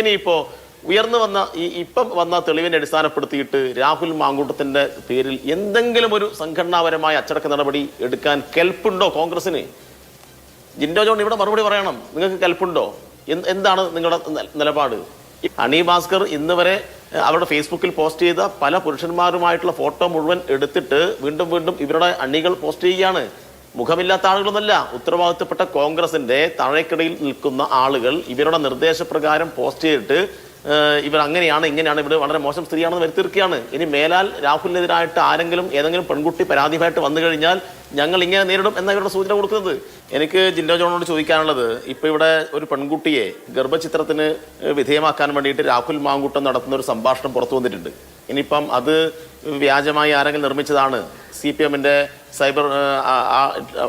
ഇനിയിപ്പോ ഉയർന്നു വന്ന ഇപ്പം വന്ന തെളിവിനെ അടിസ്ഥാനപ്പെടുത്തിയിട്ട് രാഹുൽ മാങ്കൂട്ടത്തിന്റെ പേരിൽ എന്തെങ്കിലും ഒരു സംഘടനാപരമായ അച്ചടക്ക നടപടി എടുക്കാൻ കെൽപ്പുണ്ടോ കോൺഗ്രസിന്? ജിൻഡോ ജോൺ ഇവിടെ മറുപടി പറയണം. നിങ്ങൾക്ക് കെൽപ്പുണ്ടോ? എന്താണ് നിങ്ങളുടെ നിലപാട്? ഹണി ഭാസ്കർ ഇന്ന് വരെ അവരുടെ ഫേസ്ബുക്കിൽ പോസ്റ്റ് ചെയ്ത പല പുരുഷന്മാരുമായിട്ടുള്ള ഫോട്ടോ മുഴുവൻ എടുത്തിട്ട് വീണ്ടും വീണ്ടും ഇവരുടെ അണികൾ പോസ്റ്റ് ചെയ്യുകയാണ്. മുഖമില്ലാത്ത ആളുകളൊന്നല്ല, ഉത്തരവാദിത്തപ്പെട്ട കോൺഗ്രസിന്റെ താഴേക്കിടയിൽ നിൽക്കുന്ന ആളുകൾ ഇവരുടെ നിർദ്ദേശപ്രകാരം പോസ്റ്റ് ചെയ്തിട്ട് ഇവർ അങ്ങനെയാണ് ഇങ്ങനെയാണ്, ഇവർ വളരെ മോശം സ്ത്രീയാണെന്ന് വരുത്തിയിരിക്കുകയാണ്. ഇനി മേലാൽ രാഹുലിനെതിരായിട്ട് ആരെങ്കിലും ഏതെങ്കിലും പെൺകുട്ടി പരാതിയായിട്ട് വന്നു കഴിഞ്ഞാൽ ഞങ്ങൾ ഇങ്ങനെ നേരിടും എന്ന ഇവരുടെ സൂചന കൊടുക്കുന്നത്. എനിക്ക് ജിൻഡോ ജോണോട് ചോദിക്കാനുള്ളത്, ഇപ്പൊ ഇവിടെ ഒരു പെൺകുട്ടിയെ ഗർഭചിത്രത്തിന് വിധേയമാക്കാൻ വേണ്ടിയിട്ട് രാഹുൽ മാങ്കൂട്ടം നടത്തുന്ന ഒരു സംഭാഷണം പുറത്തു വന്നിട്ടുണ്ട്. ഇനിയിപ്പം അത് വ്യാജമായി ആരെങ്കിലും നിർമ്മിച്ചതാണ്, CPM-ന്റെ സൈബർ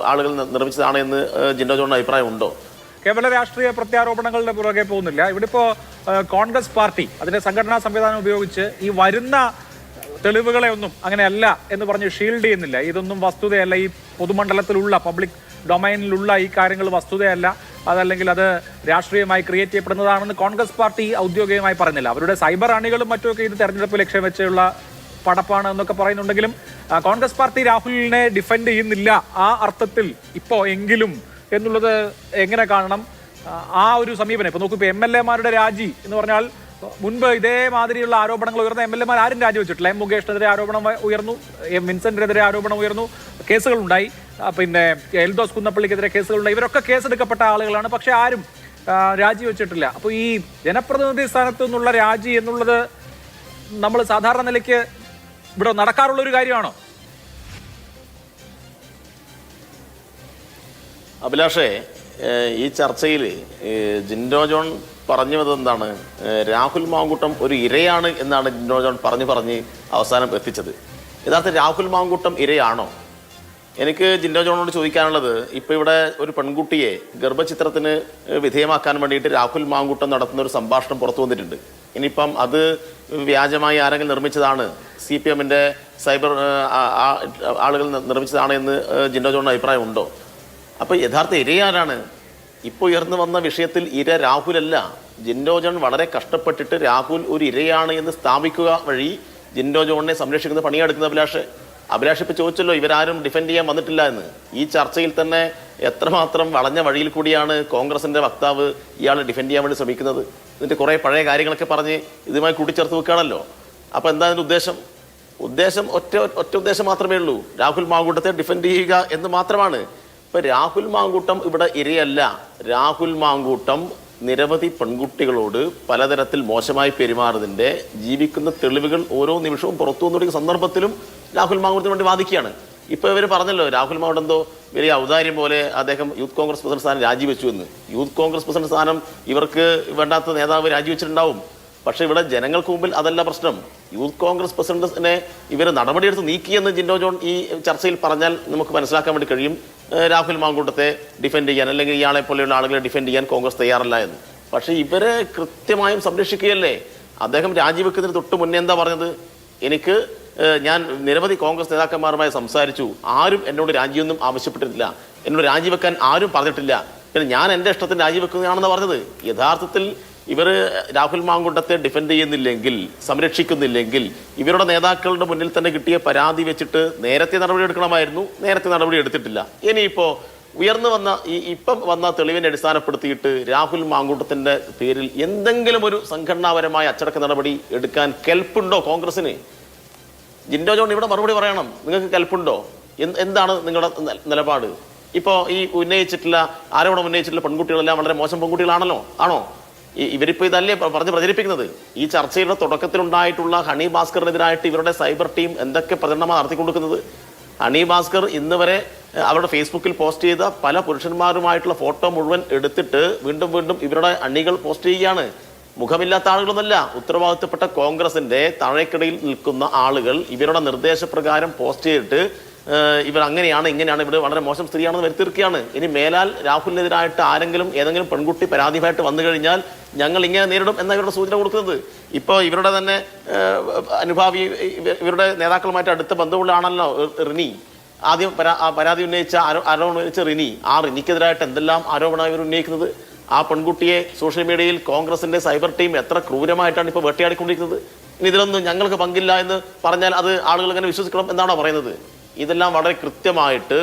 ആളുകൾ നിർമ്മിച്ചതാണ് എന്ന് ജിൻഡോ ജോണിന് അഭിപ്രായം ഉണ്ടോ? കേവല രാഷ്ട്രീയ പ്രത്യാരോപണങ്ങളുടെ പുറകെ പോകുന്നില്ല. ഇവിടെ ഇപ്പോൾ കോൺഗ്രസ് പാർട്ടി അതിന്റെ സംഘടനാ സംവിധാനം ഉപയോഗിച്ച് ഈ വരുന്ന തെളിവുകളെ ഒന്നും അങ്ങനെയല്ല എന്ന് പറഞ്ഞ് ഷീൽഡ് ചെയ്യുന്നില്ല. ഇതൊന്നും വസ്തുതയല്ല, ഈ പൊതുമണ്ഡലത്തിലുള്ള പബ്ലിക് ഡൊമൈനിലുള്ള ഈ കാര്യങ്ങൾ വസ്തുതയല്ല, അതല്ലെങ്കിൽ അത് രാഷ്ട്രീയമായി ക്രിയേറ്റ് ചെയ്യപ്പെടുന്നതാണെന്ന് കോൺഗ്രസ് പാർട്ടി ഔദ്യോഗികമായി പറയുന്നില്ല. അവരുടെ സൈബർ അണികളും മറ്റുമൊക്കെ ഇത് തെരഞ്ഞെടുപ്പ് ലക്ഷ്യം വെച്ചുള്ള പടപ്പാണ് എന്നൊക്കെ പറയുന്നുണ്ടെങ്കിലും കോൺഗ്രസ് പാർട്ടി രാഹുലിനെ ഡിഫെൻഡ് ചെയ്യുന്നില്ല ആ അർത്ഥത്തിൽ ഇപ്പോൾ എങ്കിലും എന്നുള്ളത് എങ്ങനെ കാണണം? ആ ഒരു സമീപനം ഇപ്പൊ നോക്കൂ, ഇപ്പൊ MLA-മാരുടെ രാജി എന്ന് പറഞ്ഞാൽ മുൻപ് ഇതേമാതിരിയുള്ള ആരോപണങ്ങൾ ഉയർന്ന MLA-മാർ ആരും രാജിവെച്ചിട്ടില്ല. മുകേഷിനെതിരെ ആരോപണം ഉയർന്നു, വിൻസെന്റിനെതിരെ ആരോപണം ഉയർന്നു, കേസുകളുണ്ടായി. പിന്നെ എൽദോസ് കുന്നപ്പള്ളിക്കെതിരെ കേസുകളുണ്ടായി. ഇവരൊക്കെ കേസെടുക്കപ്പെട്ട ആളുകളാണ്, പക്ഷെ ആരും രാജിവെച്ചിട്ടില്ല. അപ്പോൾ ഈ ജനപ്രതിനിധി സ്ഥാനത്തു നിന്നുള്ള രാജി എന്നുള്ളത് നമ്മൾ സാധാരണ നിലയ്ക്ക് ഇവിടെ നടക്കാറുള്ള ഒരു കാര്യമാണോ? അഭിലാഷേ, ഈ ചർച്ചയിൽ ജിൻഡോ ജോൺ പറഞ്ഞു വന്നത് എന്താണ്? രാഹുൽ മാങ്കൂട്ടം ഒരു ഇരയാണ് എന്നാണ് ജിൻഡോ ജോൺ പറഞ്ഞ് അവസാനം എത്തിച്ചത്. യഥാർത്ഥ രാഹുൽ മാങ്കൂട്ടം ഇരയാണോ? എനിക്ക് ജിൻഡോ ജോണിനോട് ചോദിക്കാനുള്ളത്, ഇപ്പൊ ഇവിടെ ഒരു പെൺകുട്ടിയെ ഗർഭചിത്രത്തിന് വിധേയമാക്കാൻ വേണ്ടിയിട്ട് രാഹുൽ മാങ്കൂട്ടം നടത്തുന്ന ഒരു സംഭാഷണം പുറത്തു വന്നിട്ടുണ്ട്. ഇനിയിപ്പം അത് വ്യാജമായി ആരെങ്കിലും നിർമ്മിച്ചതാണ്, CPM-ന്റെ സൈബർ ആളുകൾ നിർമ്മിച്ചതാണ് എന്ന് ജിൻഡോ ജോണിന് അഭിപ്രായം ഉണ്ടോ? അപ്പൊ യഥാർത്ഥ ഇരയാരാണ്? ഇപ്പോൾ ഉയർന്നു വന്ന വിഷയത്തിൽ ഇര രാഹുലല്ല. ജിൻഡോ ജോൺ വളരെ കഷ്ടപ്പെട്ടിട്ട് രാഹുൽ ഒരു ഇരയാണ് എന്ന് സ്ഥാപിക്കുക വഴി ജിൻഡോ ജോണിനെ സംരക്ഷിക്കുന്ന പണിയെടുക്കുന്ന അഭിലാഷ് ഇപ്പൊ ചോദിച്ചല്ലോ, ഇവരാരും ഡിഫെൻഡ് ചെയ്യാൻ വന്നിട്ടില്ല എന്ന്. ഈ ചർച്ചയിൽ തന്നെ എത്രമാത്രം വളഞ്ഞ വഴിയിൽ കൂടിയാണ് കോൺഗ്രസിന്റെ വക്താവ് ഇയാൾ ഡിഫെൻഡ് ചെയ്യാൻ വേണ്ടി ശ്രമിക്കുന്നത്. എന്നിട്ട് കുറെ പഴയ കാര്യങ്ങളൊക്കെ പറഞ്ഞ് ഇതുമായി കൂട്ടിച്ചേർത്ത് വെക്കുകയാണല്ലോ. അപ്പൊ എന്താ അതിന്റെ ഉദ്ദേശം? ഒറ്റ ഉദ്ദേശം മാത്രമേ ഉള്ളൂ, രാഹുൽ മാങ്കൂട്ടത്തെ ഡിഫെൻഡ് ചെയ്യുക എന്ന് മാത്രമാണ്. ഇപ്പൊ രാഹുൽ മാങ്കൂട്ടം ഇവിടെ ഇരയല്ല. രാഹുൽ മാങ്കൂട്ടം നിരവധി പെൺകുട്ടികളോട് പലതരത്തിൽ മോശമായി പെരുമാറുന്നതിന്റെ ജീവിക്കുന്ന തെളിവുകൾ ഓരോ നിമിഷവും പുറത്തു വന്നിരിക്കുന്ന സന്ദർഭത്തിലും രാഹുൽ മാങ്കൂട്ടത്തിന് വേണ്ടി വാദിക്കുകയാണ്. ഇപ്പൊ ഇവർ പറഞ്ഞല്ലോ, രാഹുൽ മാങ്കൂട്ടം എന്തോ വലിയ ഔദാര്യം പോലെ അദ്ദേഹം യൂത്ത് കോൺഗ്രസ് പ്രസിഡന്റ് സ്ഥാനം രാജിവെച്ചു എന്ന്. യൂത്ത് കോൺഗ്രസ് പ്രസിഡന്റ് സ്ഥാനം ഇവർക്ക് വേണ്ടാത്ത നേതാവ് രാജിവെച്ചിട്ടുണ്ടാവും. പക്ഷെ ഇവിടെ ജനങ്ങൾക്ക് മുമ്പിൽ അതല്ല പ്രശ്നം. യൂത്ത് കോൺഗ്രസ് പ്രസിഡന്റിനെ ഇവർ നടപടിയെടുത്ത് നീക്കിയെന്ന് ജിൻഡോ ജോൺ ഈ ചർച്ചയിൽ പറഞ്ഞാൽ നമുക്ക് മനസ്സിലാക്കാൻ വേണ്ടി കഴിയും രാഹുൽ മാങ്കൂട്ടത്തെ ഡിഫെൻഡ് ചെയ്യാൻ, അല്ലെങ്കിൽ ഇയാളെ പോലെയുള്ള ആളുകളെ ഡിഫെൻഡ് ചെയ്യാൻ കോൺഗ്രസ് തയ്യാറല്ല എന്ന്. പക്ഷെ ഇവരെ കൃത്യമായും സംരക്ഷിക്കുകയല്ലേ. അദ്ദേഹം രാജിവെക്കുന്നതിന് തൊട്ട് മുന്നേ എന്താ പറഞ്ഞത്? ഞാൻ നിരവധി കോൺഗ്രസ് നേതാക്കന്മാരുമായി സംസാരിച്ചു, ആരും എന്നോട് രാജിയൊന്നും ആവശ്യപ്പെട്ടിട്ടില്ല, എന്നോട് രാജിവെക്കാൻ ആരും പറഞ്ഞിട്ടില്ല, പിന്നെ ഞാൻ എൻ്റെ ഇഷ്ടത്തിന് രാജിവെക്കുന്നതാണെന്ന് പറഞ്ഞത്. യഥാർത്ഥത്തിൽ ഇവർ രാഹുൽ മാങ്കൂട്ടത്തെ ഡിഫെൻഡ് ചെയ്യുന്നില്ലെങ്കിൽ, സംരക്ഷിക്കുന്നില്ലെങ്കിൽ, ഇവരുടെ നേതാക്കളുടെ മുന്നിൽ തന്നെ കിട്ടിയ പരാതി വെച്ചിട്ട് നേരത്തെ നടപടി എടുക്കണമായിരുന്നു. നേരത്തെ നടപടി എടുത്തിട്ടില്ല. ഇനിയിപ്പോ ഉയർന്നു വന്ന ഇപ്പം വന്ന തെളിവിനെ അടിസ്ഥാനപ്പെടുത്തിയിട്ട് രാഹുൽ മാങ്കൂട്ടത്തിന്റെ പേരിൽ എന്തെങ്കിലും ഒരു സംഘടനാപരമായ അച്ചടക്ക നടപടി എടുക്കാൻ കെൽപ്പുണ്ടോ കോൺഗ്രസിന്? ജിൻഡോ ജോൺ ഇവിടെ മറുപടി പറയണം. നിങ്ങൾക്ക് കെൽപ്പുണ്ടോ? എന്താണ് നിങ്ങളുടെ നിലപാട്? ഇപ്പോൾ ഈ ആരോപണം ഉന്നയിച്ചിട്ടുള്ള പെൺകുട്ടികളെല്ലാം വളരെ മോശം പെൺകുട്ടികളാണോ? ഇവരിപ്പോൾ ഇതല്ലേ പറഞ്ഞ് പ്രചരിപ്പിക്കുന്നത്? ഈ ചർച്ചയുടെ തുടക്കത്തിലുണ്ടായിട്ടുള്ള ഹണി ഭാസ്കറിനെതിരായിട്ട് ഇവരുടെ സൈബർ ടീം എന്തൊക്കെ പ്രചരണമാണ് നടത്തിക്കൊടുക്കുന്നത്? ഹണി ഭാസ്കർ ഇന്ന് വരെ അവരുടെ ഫേസ്ബുക്കിൽ പോസ്റ്റ് ചെയ്ത പല പുരുഷന്മാരുമായിട്ടുള്ള ഫോട്ടോ മുഴുവൻ എടുത്തിട്ട് വീണ്ടും വീണ്ടും ഇവരുടെ അണികൾ പോസ്റ്റ് ചെയ്യുകയാണ്. മുഖമില്ലാത്ത ആളുകളൊന്നല്ല, ഉത്തരവാദിത്തപ്പെട്ട കോൺഗ്രസിന്റെ താഴേക്കിടയിൽ നിൽക്കുന്ന ആളുകൾ ഇവരുടെ നിർദ്ദേശപ്രകാരം പോസ്റ്റ് ചെയ്തിട്ട് ഇവർ അങ്ങനെയാണ് ഇങ്ങനെയാണ്, ഇവർ വളരെ മോശം സ്ത്രീയാണെന്ന് വരുത്തിയിരിക്കുകയാണ്. ഇനി മേലാൽ രാഹുലിനെതിരായിട്ട് ആരെങ്കിലും ഏതെങ്കിലും പെൺകുട്ടി പരാതിയായിട്ട് വന്നു കഴിഞ്ഞാൽ ഞങ്ങൾ ഇങ്ങനെ നേരിടും എന്ന ഇവരുടെ സൂചന കൊടുക്കുന്നത്. ഇപ്പോൾ ഇവരുടെ തന്നെ അനുഭാവി ഇവരുടെ നേതാക്കളുമായിട്ട് അടുത്ത ബന്ധമുള്ളതാണല്ലോ റിനി. ആദ്യം പരാതി ഉന്നയിച്ച ആരോപണം ഉന്നയിച്ച റിനി. ആ റിനിക്കെതിരായിട്ട് എന്തെല്ലാം ആരോപണമാണ് ഇവർ ഉന്നയിക്കുന്നത്? ആ പെൺകുട്ടിയെ സോഷ്യൽ മീഡിയയിൽ കോൺഗ്രസിന്റെ സൈബർ ടീം എത്ര ക്രൂരമായിട്ടാണ് ഇപ്പോൾ വേട്ടയാടിക്കൊണ്ടിരിക്കുന്നത്. ഇനി ഇതിലൊന്നും ഞങ്ങൾക്ക് പങ്കില്ല എന്ന് പറഞ്ഞാൽ അത് ആളുകൾ എങ്ങനെ വിശ്വസിക്കണം എന്നാണോ പറയുന്നത്? ഇതെല്ലാം വളരെ കൃത്യമായിട്ട്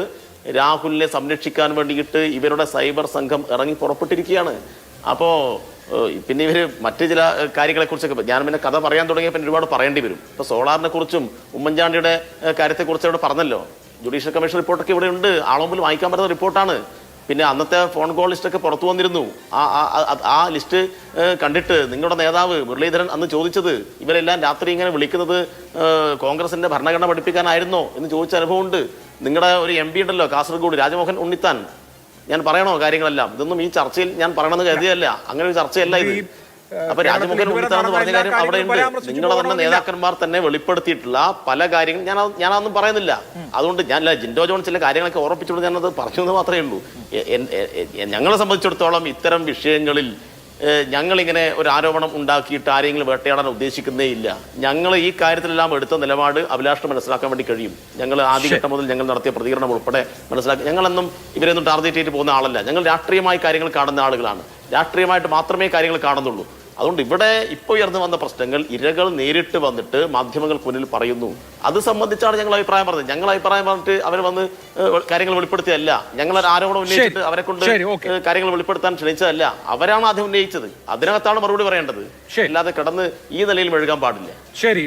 രാഹുലിനെ സംരക്ഷിക്കാൻ വേണ്ടിയിട്ട് ഇവരുടെ സൈബർ സംഘം ഇറങ്ങി പുറപ്പെട്ടിരിക്കുകയാണ്. അപ്പോൾ പിന്നെ ഇവർ മറ്റു ചില കാര്യങ്ങളെക്കുറിച്ചൊക്കെ ഞാൻ പിന്നെ കഥ പറയാൻ തുടങ്ങിയ പിന്നെ ഒരുപാട് പറയേണ്ടി വരും. ഇപ്പോൾ സോളാറിനെ കുറിച്ചും ഉമ്മൻചാണ്ടിയുടെ കാര്യത്തെക്കുറിച്ച് ഇവിടെ പറഞ്ഞല്ലോ. ജുഡീഷ്യൽ കമ്മീഷൻ റിപ്പോർട്ടൊക്കെ ഇവിടെ ഉണ്ട്, ആളൊമ്പിൽ വായിക്കാൻ പറ്റുന്ന റിപ്പോർട്ടാണ്. പിന്നെ അന്നത്തെ ഫോൺ കോൾ ലിസ്റ്റൊക്കെ പുറത്തു വന്നിരുന്നു. ആ ലിസ്റ്റ് കണ്ടിട്ട് നിങ്ങളുടെ നേതാവ് മുരളീധരൻ അന്ന് ചോദിച്ചത് ഇവരെല്ലാം രാത്രി ഇങ്ങനെ വിളിക്കുന്നത് കോൺഗ്രസിന്റെ ഭരണഘടന പഠിപ്പിക്കാനായിരുന്നോ എന്ന് ചോദിച്ച അനുഭവമുണ്ട്. നിങ്ങളുടെ ഒരു MP ഉണ്ടല്ലോ കാസർഗോഡ്, രാജമോഹൻ ഉണ്ണിത്താൻ, ഞാൻ പറയണോ കാര്യങ്ങളെല്ലാം? ഇതൊന്നും ഈ ചർച്ചയിൽ ഞാൻ പറയണമെന്ന് കരുതിയല്ല, അങ്ങനെ ഒരു ചർച്ചയല്ല ഇത്. അപ്പൊ രാജമോഹൻ ഉണ്ണിത്താൻ എന്ന് പറഞ്ഞ കാര്യം അവിടെ ഉണ്ട്. നിങ്ങളുടെ തന്നെ നേതാക്കന്മാർ തന്നെ വെളിപ്പെടുത്തിയിട്ടുള്ള പല കാര്യങ്ങൾ ഞാനതൊന്നും പറയുന്നില്ല. അതുകൊണ്ട് ഞാൻ ജിൻഡോ ജോൺ ചില കാര്യങ്ങളൊക്കെ ഓർപ്പിച്ചുകൊണ്ട് ഞാനത് പറഞ്ഞു എന്ന് മാത്രമേ ഉള്ളൂ. ഞങ്ങളെ സംബന്ധിച്ചിടത്തോളം ഇത്തരം വിഷയങ്ങളിൽ ഞങ്ങളിങ്ങനെ ഒരു ആരോപണം ഉണ്ടാക്കിയിട്ട് ആരെങ്കിലും വേട്ടയാടാൻ ഉദ്ദേശിക്കുന്നേ ഇല്ല. ഞങ്ങൾ ഈ കാര്യത്തിലെല്ലാം എടുത്ത നിലപാട് അഭിലാഷിന് മനസ്സിലാക്കാൻ വേണ്ടി കഴിയും. ഞങ്ങൾ ആദ്യഘട്ടം മുതൽ ഞങ്ങൾ നടത്തിയ പ്രതികരണം ഉൾപ്പെടെ മനസ്സിലാക്കി. ഞങ്ങളെന്നും ഇവരെയൊന്നും ടാർഗറ്റ് ചെയ്ത് പോകുന്ന ആളല്ല. ഞങ്ങൾ രാഷ്ട്രീയമായി കാര്യങ്ങൾ കാണുന്ന ആളുകളാണ്. രാഷ്ട്രീയമായിട്ട് മാത്രമേ കാര്യങ്ങൾ കാണുന്നുള്ളൂ. അതുകൊണ്ട് ഇവിടെ ഇപ്പോൾ ഉയർന്നു വന്ന പ്രശ്നങ്ങൾ ഇരകൾ നേരിട്ട് വന്നിട്ട് മാധ്യമങ്ങൾക്ക് മുന്നിൽ പറയുന്നു. അത് സംബന്ധിച്ചാണ് ഞങ്ങൾ അഭിപ്രായം പറഞ്ഞത്. ഞങ്ങൾ അഭിപ്രായം പറഞ്ഞിട്ട് അവർ വന്ന് കാര്യങ്ങൾ വെളിപ്പെടുത്തിയല്ല. ഞങ്ങൾ ആരോപണം ഉന്നയിച്ചിട്ട് അവരെ കൊണ്ട് കാര്യങ്ങൾ വെളിപ്പെടുത്താൻ ക്ഷണിച്ചതല്ല. അവരാണ് ആദ്യം ഉന്നയിച്ചത്. അതിനകത്താണ് മറുപടി പറയേണ്ടത്. അല്ലാതെ കിടന്ന് ഈ നിലയിൽ മെഴുകാൻ പാടില്ല. ശരി.